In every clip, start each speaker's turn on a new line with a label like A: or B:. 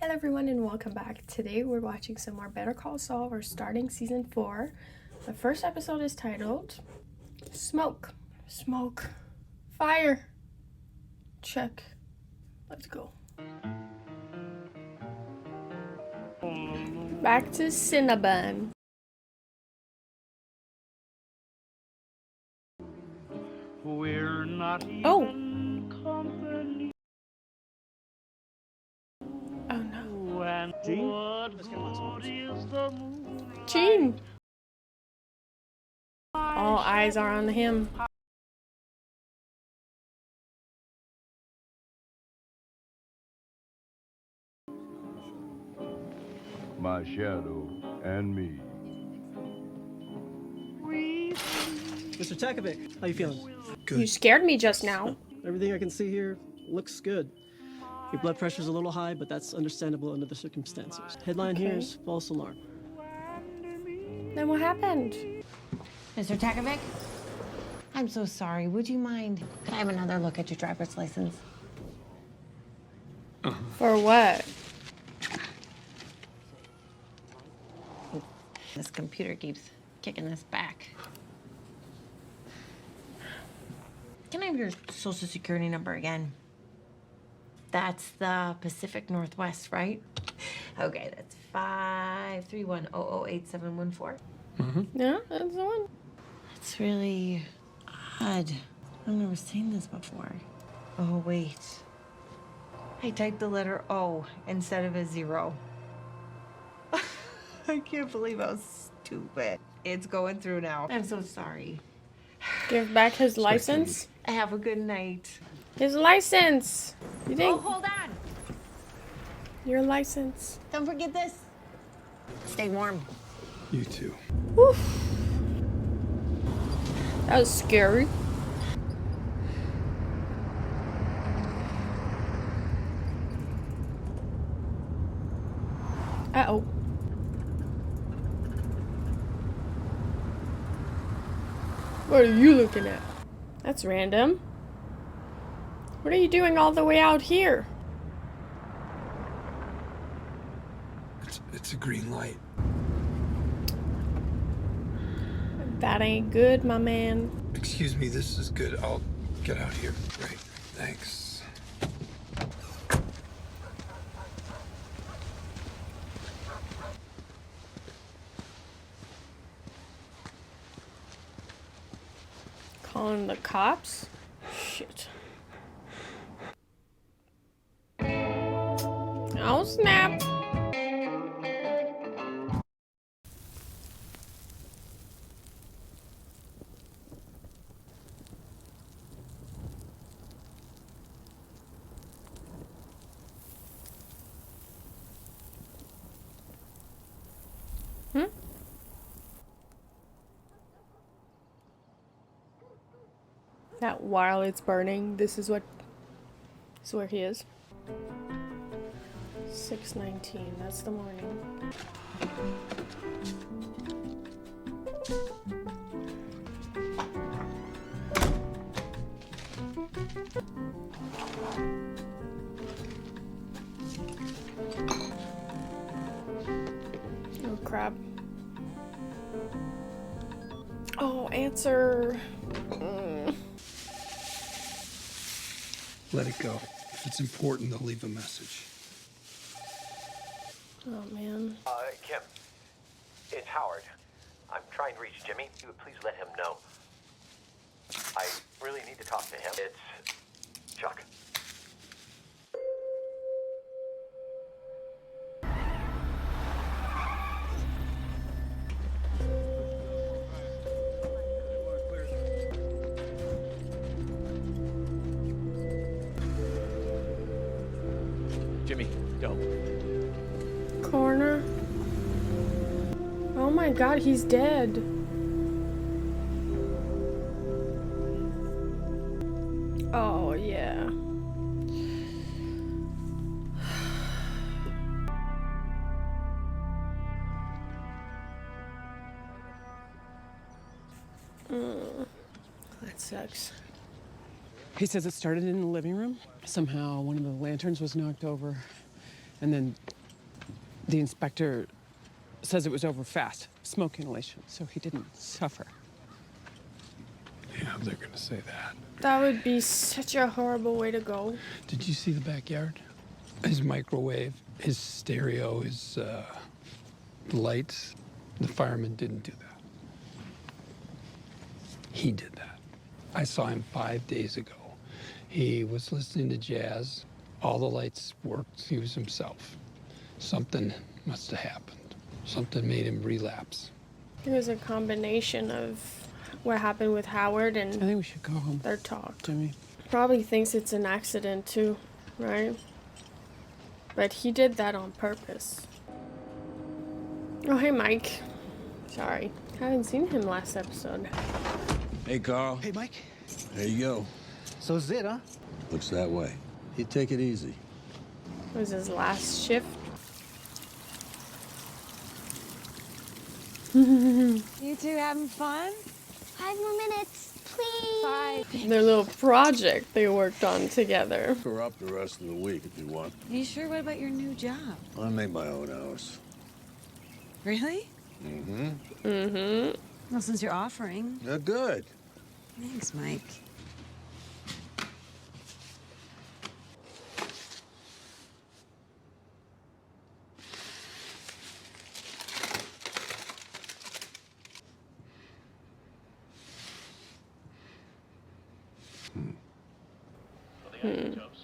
A: Hello everyone and welcome back. Today we're watching some more Better Call Saul. We're starting season 4. The first episode is titled Smoke. Smoke. Fire. Check. Let's go. Back to Cinnabon.
B: We're not even company.
A: Oh no.
B: And what good is the moonlight?
A: Gene. All eyes are on him.
C: My shadow and me.
D: Mr. Takovic, how you feeling?
A: You scared me just now.
D: Everything I can see here looks good. Your blood pressure's a little high, but that's understandable under the circumstances. Headline here is false alarm.
A: Then what happened?
E: Mr. Takovic? I'm so sorry. Would you mind? Could I have another look at your driver's license?
A: For what?
E: This computer keeps kicking us back. Can I have your social security number again? That's the Pacific Northwest, right? Okay, that's 531008714.
A: Yeah, that's the one.
E: That's really odd. I've never seen this before. Oh, wait. I typed the letter O instead of a 0. I can't believe how stupid. It's going through now. I'm so sorry.
A: Give back his license.
E: Have a good night.
A: His license. You
E: Oh,
A: think
E: hold on.
A: your license?
E: Don't forget this. Stay warm.
F: You too.
A: Whew. That was scary. Uh-oh. What are you looking at? That's random. What are you doing all the way out here?
F: It's a green light.
A: That ain't good, my man.
F: Excuse me, this is good. I'll get out here. Great. Thanks.
A: Calling the cops? Shit. Oh, snap. That while it's burning, this is where he is. 6:19, that's the morning. Oh crap. Oh, answer.
F: Let it go. If it's important, they'll leave a message.
A: Oh man.
G: Kim, it's Howard. I'm trying to reach Jimmy. You would please let him know. I really need to talk to him. It's Chuck. Jimmy, go.
A: Corner. Oh my god, he's dead. Oh yeah. That sucks.
H: He says it started in the living room. Somehow one of the lanterns was knocked over, and then The inspector says it was over fast, smoke inhalation, so he didn't suffer.
F: Yeah, they're gonna say that.
A: That would be such a horrible way to go.
F: Did you see the backyard? His microwave, his stereo, his lights. The fireman didn't do that. He did that. I saw him 5 days ago. He was listening to jazz. All the lights worked. He was himself. Something must have happened. Something made him relapse.
A: It was a combination of what happened with Howard
H: I
A: and
H: think we should go home,
A: their talk.
H: Jimmy.
A: Probably thinks it's an accident too, right? But he did that on purpose. Oh, hey, Mike. Sorry. Haven't seen him last episode.
I: Hey, Carl.
J: Hey, Mike.
I: There you go.
J: So it's it, huh?
I: Looks that way. You take it easy.
A: It was his last shift.
E: You two having fun?
K: 5 more minutes, please.
E: 5.
A: Their little project they worked on together.
I: We're up the rest of the week if you want.
E: Are you sure? What about your new job?
I: I make my own hours.
E: Really?
I: Mm-hmm.
E: Well, since you're offering.
I: They're good.
E: Thanks, Mike.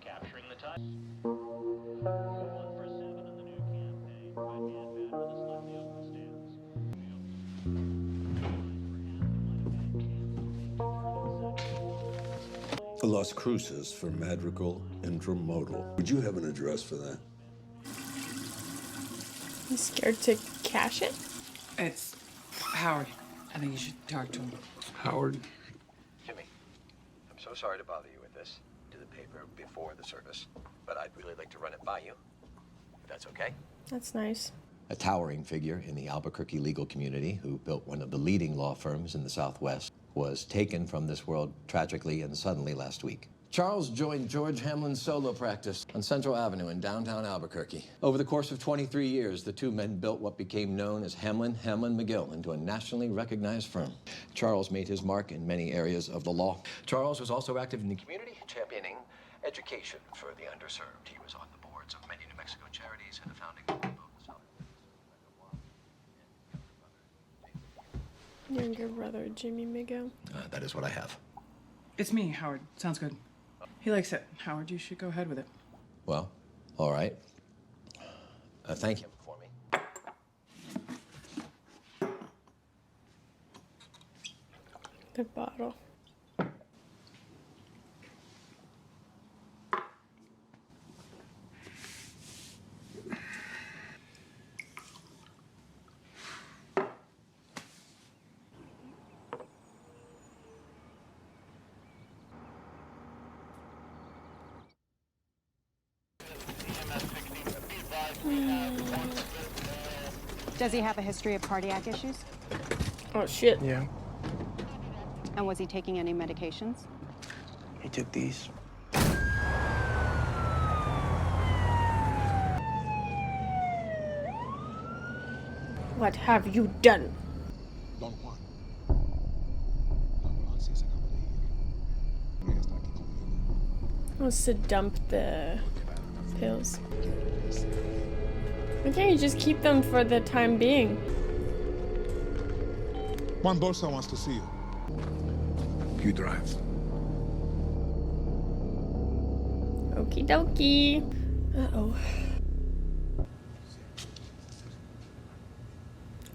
B: Capturing the time. 1 for 7 in the new campaign. Right-hand man with a slightly open stance.
I: Las Cruces for Madrigal Intramodal. Would you have an address for that?
A: He's scared to cash it?
H: It's Howard. I think you should talk to him.
F: Howard,
G: Jimmy, I'm so sorry to bother you with this. To the paper before the service, but I'd really like to run it by you, if that's okay.
A: That's nice.
G: A towering figure in the Albuquerque legal community who built one of the leading law firms in the Southwest was taken from this world tragically and suddenly last week. Charles joined George Hamlin's solo practice on Central Avenue in downtown Albuquerque. Over the course of 23 years, the two men built what became known as Hamlin McGill into a nationally recognized firm. Charles made his mark in many areas of the law. Charles was also active in the community, championing education for the underserved. He was on the boards of many New Mexico charities and a founding member of the South.
A: Younger brother, Jimmy McGill.
G: That is what I have.
H: It's me, Howard. Sounds good. He likes it. Howard, you should go ahead with it.
G: Well, all right. Thank him for me.
A: The bottle.
L: Does he have a history of cardiac issues?
A: Oh, shit.
J: Yeah.
L: And was he taking any medications?
J: He took these.
A: What have you done?
M: Don Juan. Don Juan sí se acaba de ir. Amiga está aquí conmigo.
A: Wants to dump the pills. Why can't you just keep them for the time being?
M: Juan Bolsa wants to see you. You drive.
A: Okie dokie. Uh-oh.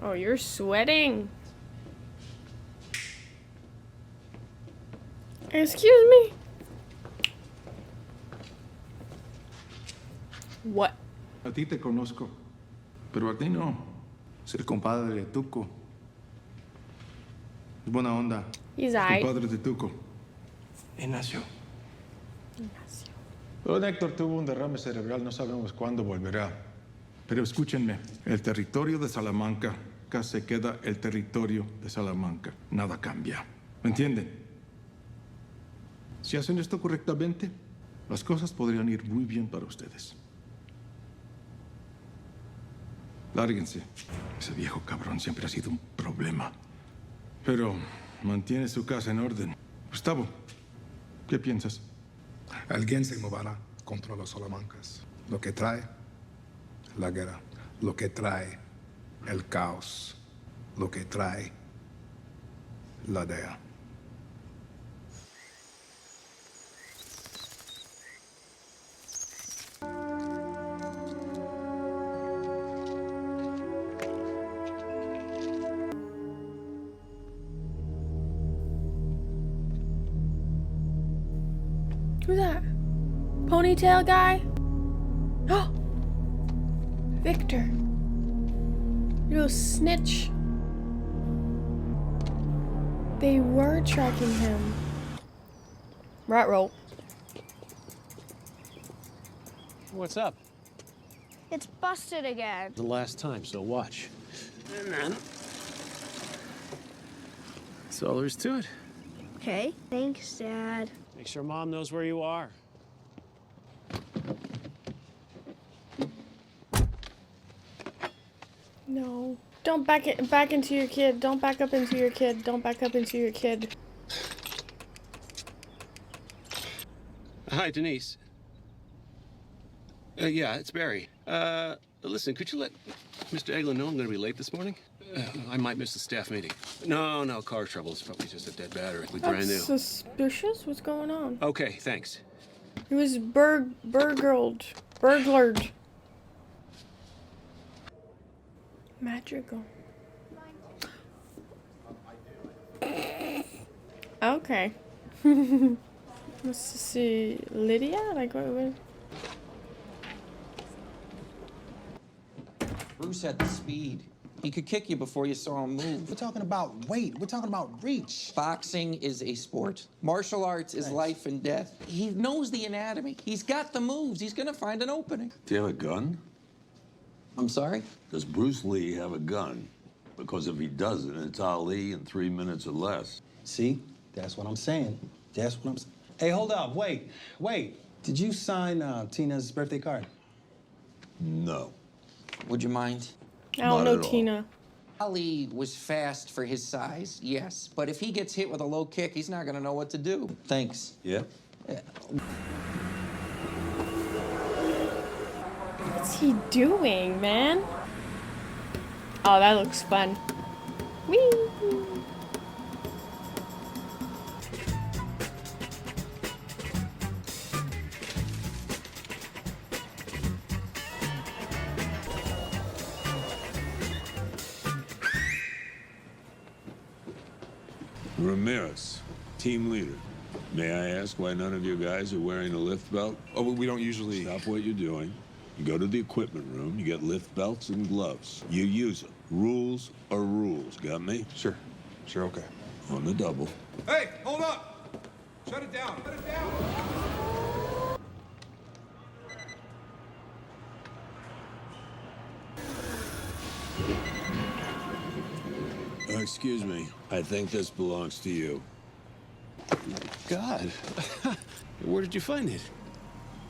A: Oh, you're sweating. Excuse me? What?
M: A ti te conozco, pero a ti no. Ser compadre de Tuco. Es buena onda.
A: He's aight.
M: Compadre de Tuco. Ignacio. Don Héctor tuvo un derrame cerebral, no sabemos cuándo volverá. Pero escúchenme, el territorio de Salamanca se queda el territorio de Salamanca. Nada cambia. ¿Me entienden? Si hacen esto correctamente, las cosas podrían ir muy bien para ustedes. Lárguense. Ese viejo cabrón siempre ha sido un problema. Pero mantiene su casa en orden. Gustavo, ¿qué piensas?
N: Alguien se moverá contra los Salamancas. Lo que trae la guerra. Lo que trae el caos. Lo que trae la DEA.
A: Who's that? Ponytail guy? Oh! Victor. You little snitch. They were tracking him. Right roll.
O: What's up?
K: It's busted again.
O: The last time, so watch. And then... that's all there is to it.
K: Okay. Thanks, Dad.
O: Make sure Mom knows where you are.
A: No. Don't back into your kid. Don't back up into your kid. Don't back up into your kid.
O: Hi, Denise. Yeah, it's Barry. Listen, could you let Mr. Eglin know I'm going to be late this morning? I might miss the staff meeting. No, car trouble. It's probably just a dead battery. We brand new.
A: That's suspicious. What's going on?
O: Okay, thanks.
A: It was burglared. Madrigal. Okay. Let's see. Lydia? Like what?
P: Bruce had the speed. He could kick you before you saw him move.
J: We're talking about weight. We're talking about reach.
P: Boxing is a sport. Martial arts is life and death. He knows the anatomy. He's got the moves. He's gonna find an opening.
I: Do you have a gun?
P: I'm sorry?
I: Does Bruce Lee have a gun? Because if he doesn't, it's Ali in 3 minutes or less.
J: See? That's what I'm saying. That's what I'm saying. Hey, hold up. Wait. Did you sign Tina's birthday card?
I: No.
P: Would you mind?
A: I don't know Tina.
P: Ali was fast for his size, yes. But if he gets hit with a low kick, he's not gonna know what to do. Thanks.
I: Yeah?
A: What's he doing, man? Oh, that looks fun. Whee!
I: Ramirez, team leader. May I ask why none of you guys are wearing a lift belt?
Q: Oh, we don't usually...
I: Stop what you're doing. You go to the equipment room, you get lift belts and gloves. You use them. Rules are rules, got me?
Q: Sure, okay.
I: On the double.
Q: Hey, hold up! Shut it down,
I: Excuse me. I think this belongs to you.
O: God. Where did you find it?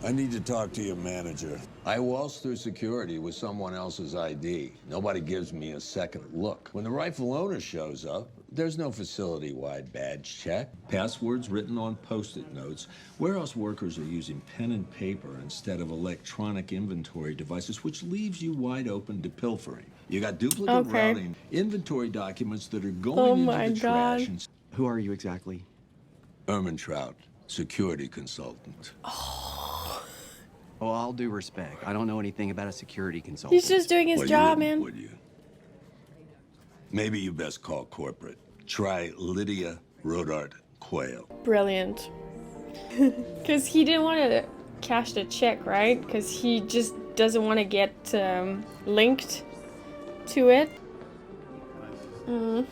I: I need to talk to your manager. I waltz through security with someone else's ID. Nobody gives me a second look. When the rifle owner shows up, there's no facility-wide badge check. Passwords written on Post-it notes. Warehouse workers are using pen and paper instead of electronic inventory devices, which leaves you wide open to pilfering. You got duplicate routing, inventory documents that are going into the trash. And...
J: Who are you exactly?
I: Ermintrout, security consultant.
J: Oh, all due respect. I don't know anything about a security consultant.
A: He's just doing his job, man.
I: Would you? Maybe you best call corporate. Try Lydia Rodart Quayle.
A: Brilliant. Because he didn't want to cash the check, right? Because he just doesn't want to get linked to it.
Q: Truly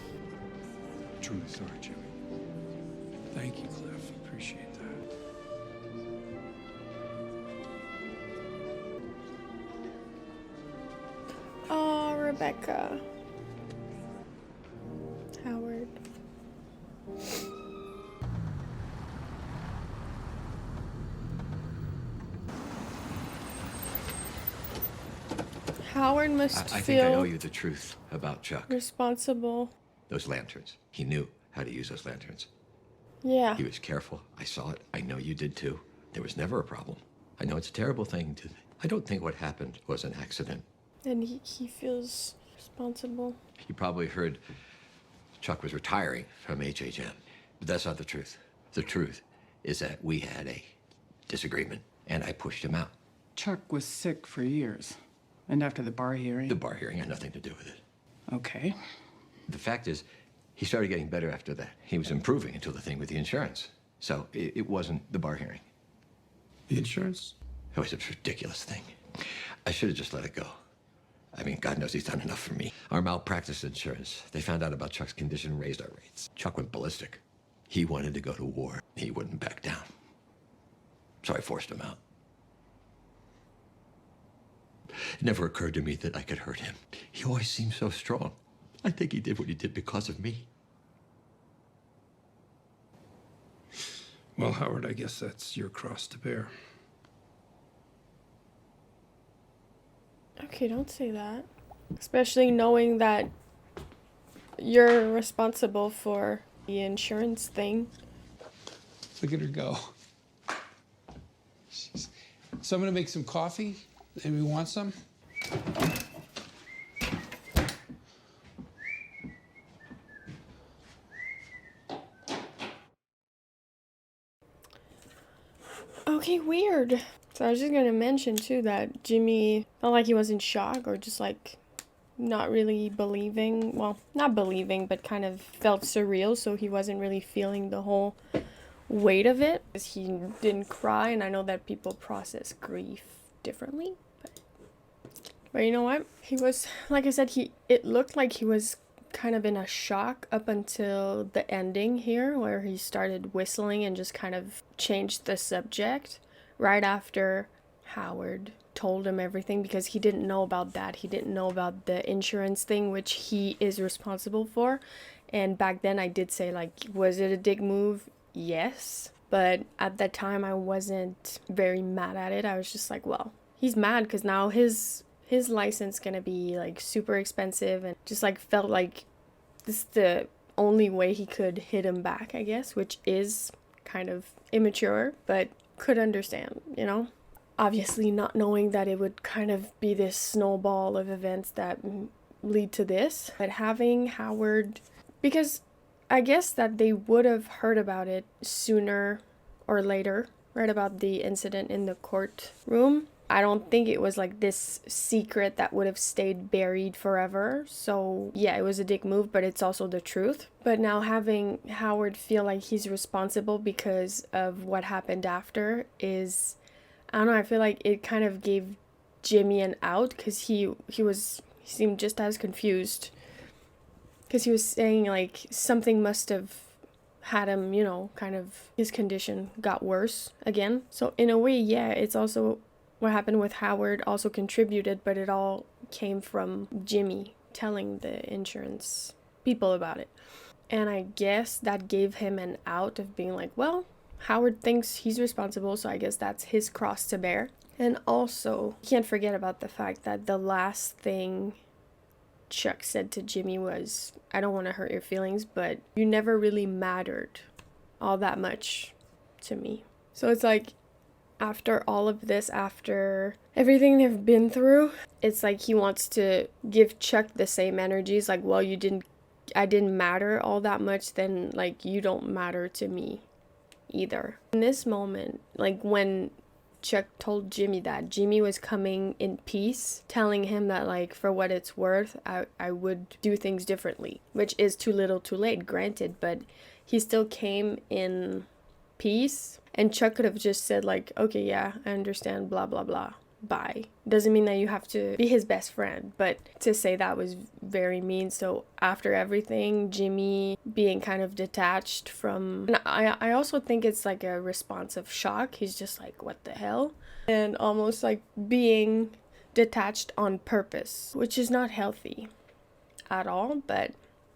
Q: sorry, Jimmy. Thank you, Cliff. Appreciate that.
A: Oh, Rebecca. Howard. Howard must
G: I think
A: feel
G: I owe you the truth about Chuck.
A: responsible.
G: Those lanterns. He knew how to use those lanterns.
A: Yeah.
G: He was careful. I saw it. I know you did too. There was never a problem. I know it's a terrible thing to... I don't think what happened was an accident.
A: And he feels responsible.
G: You probably heard Chuck was retiring from HHM. But that's not the truth. The truth is that we had a disagreement, and I pushed him out.
H: Chuck was sick for years. And after the bar hearing?
G: The bar hearing had nothing to do with it.
H: Okay.
G: The fact is, he started getting better after that. He was improving until the thing with the insurance. So it wasn't the bar hearing.
F: The insurance?
G: It was a ridiculous thing. I should have just let it go. I mean, God knows he's done enough for me. Our malpractice insurance, they found out about Chuck's condition and raised our rates. Chuck went ballistic. He wanted to go to war. He wouldn't back down. So I forced him out. It never occurred to me that I could hurt him. He always seemed so strong. I think he did what he did because of me.
F: Well, Howard, I guess that's your cross to bear.
A: Okay, don't say that. Especially knowing that you're responsible for the insurance thing.
F: Look at her go. So I'm gonna make some coffee. Anybody want some?
A: Okay, weird. So I was just gonna mention too that Jimmy felt like he was in shock or just like not really believing. Well, not believing, but kind of felt surreal. So he wasn't really feeling the whole weight of it. He didn't cry, and I know that people process grief differently. But you know what? He was, like I said, it looked like he was kind of in a shock up until the ending here, where he started whistling and just kind of changed the subject right after Howard told him everything, because he didn't know about that. He didn't know about the insurance thing, which he is responsible for. And back then I did say, like, was it a dick move? Yes. But at that time I wasn't very mad at it. I was just like, well, he's mad because now his license gonna be like super expensive, and just like felt like this is the only way he could hit him back, I guess, which is kind of immature, but could understand, you know? Obviously not knowing that it would kind of be this snowball of events that lead to this, but having Howard, because I guess that they would have heard about it sooner or later, right about the incident in the courtroom. I don't think it was like this secret that would have stayed buried forever. So yeah, it was a dick move, but it's also the truth. But now having Howard feel like he's responsible because of what happened after is, I don't know, I feel like it kind of gave Jimmy an out, because he seemed just as confused, because he was saying like something must have had him, you know, kind of his condition got worse again. So in a way, yeah, it's also what happened with Howard also contributed, but it all came from Jimmy telling the insurance people about it. And I guess that gave him an out of being like, well, Howard thinks he's responsible, so I guess that's his cross to bear. And also, can't forget about the fact that the last thing Chuck said to Jimmy was, I don't want to hurt your feelings, but you never really mattered all that much to me. So it's like, after all of this, after everything they've been through, it's like he wants to give Chuck the same energies, like, well, I didn't matter all that much, then like you don't matter to me either. In this moment, like when Chuck told Jimmy that, Jimmy was coming in peace, telling him that like, for what it's worth, I would do things differently, which is too little too late, granted, but he still came in peace. And Chuck could have just said like, okay, yeah, I understand, blah, blah, blah, bye. Doesn't mean that you have to be his best friend, but to say that was very mean. So after everything, Jimmy being kind of detached from, and I also think it's like a response of shock. He's just like, what the hell? And almost like being detached on purpose, which is not healthy at all, but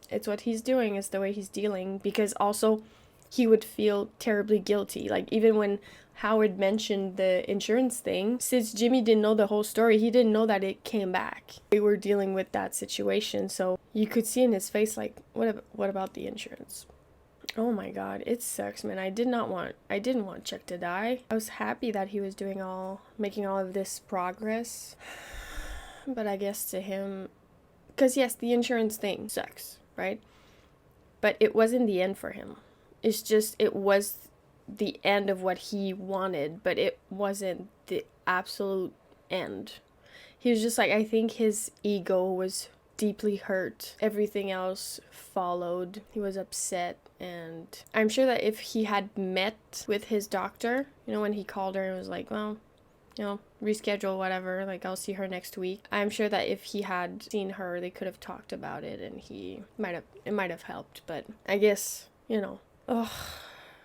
A: it's what he's doing, it's the way he's dealing, because also he would feel terribly guilty. Like, even when Howard mentioned the insurance thing, since Jimmy didn't know the whole story, he didn't know that it came back. They were dealing with that situation, so you could see in his face, like, what about the insurance? Oh my god, it sucks, man. I didn't want Chuck to die. I was happy that he was making all of this progress. But I guess to him, because yes, the insurance thing sucks, right? But it wasn't the end for him. It's just, it was the end of what he wanted, but it wasn't the absolute end. He was just like, I think his ego was deeply hurt. Everything else followed. He was upset, and I'm sure that if he had met with his doctor, you know, when he called her and was like, well, you know, reschedule, whatever, like, I'll see her next week. I'm sure that if he had seen her, they could have talked about it, and it might have helped. But I guess, you know,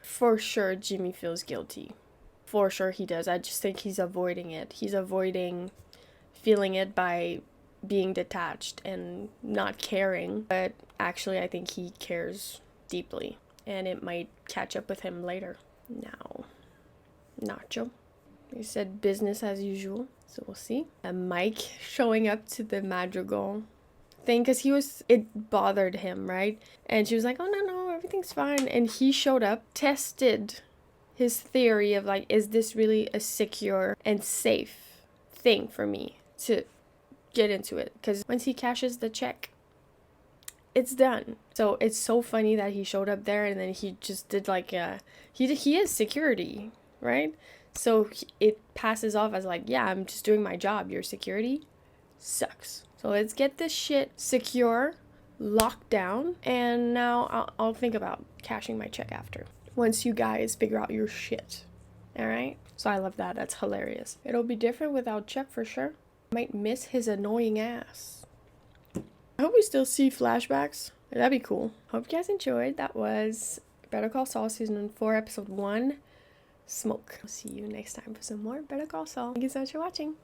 A: for sure Jimmy feels guilty. For sure he does. I just think he's avoiding it. He's avoiding feeling it by being detached and not caring. But actually, I think he cares deeply, and it might catch up with him later. Now, Nacho. He said business as usual, so we'll see. And Mike showing up to the Madrigal thing, because it bothered him, right? And she was like, oh, no, everything's fine. And he showed up, tested his theory of, like, is this really a secure and safe thing for me to get into it? Because once he cashes the check, it's done. So it's so funny that he showed up there, and then he just did like he is security, right? So it passes off as like, yeah, I'm just doing my job. Your security sucks. So let's get this shit secure, locked down, and now I'll think about cashing my check after. Once you guys figure out your shit. Alright? So I love that. That's hilarious. It'll be different without Chuck for sure. Might miss his annoying ass. I hope we still see flashbacks. That'd be cool. Hope you guys enjoyed. That was Better Call Saul Season 4, Episode 1. Smoke. I'll see you next time for some more Better Call Saul. Thank you so much for watching.